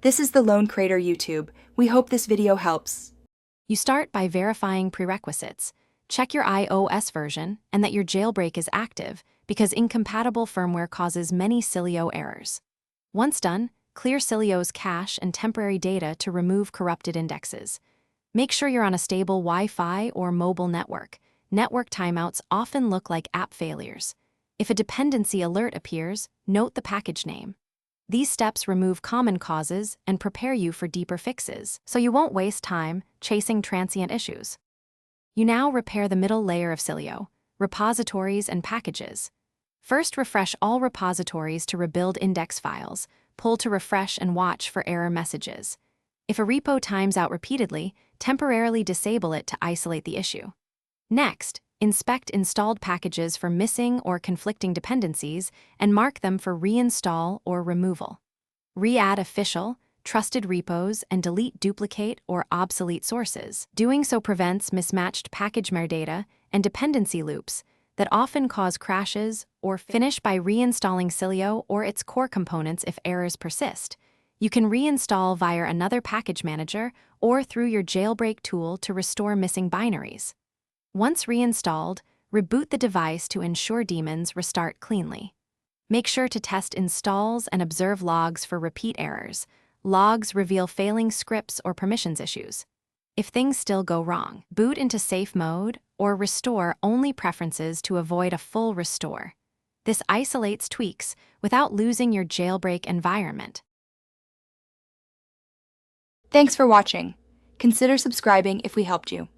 This is the Lone Crater YouTube. We hope this video helps. You start by verifying prerequisites. Check your iOS version and that your jailbreak is active, because incompatible firmware causes many Sileo errors. Once done, clear Sileo's cache and temporary data to remove corrupted indexes. Make sure you're on a stable Wi-Fi or mobile network. Network timeouts often look like app failures. If a dependency alert appears, note the package name. These steps remove common causes and prepare you for deeper fixes, so you won't waste time chasing transient issues. You now repair the middle layer of Sileo, repositories and packages. First, refresh all repositories to rebuild index files, pull to refresh and watch for error messages. If a repo times out repeatedly, temporarily disable it to isolate the issue. Next, inspect installed packages for missing or conflicting dependencies and mark them for reinstall or removal. Re-add official, trusted repos and delete duplicate or obsolete sources. Doing so prevents mismatched package metadata and dependency loops that often cause crashes, or finish by reinstalling Sileo or its core components if errors persist. You can reinstall via another package manager or through your jailbreak tool to restore missing binaries. Once reinstalled, reboot the device to ensure daemons restart cleanly. Make sure to test installs and observe logs for repeat errors. Logs reveal failing scripts or permissions issues. If things still go wrong, boot into safe mode or restore only preferences to avoid a full restore. This isolates tweaks without losing your jailbreak environment. Thanks for watching. Consider subscribing if we helped you.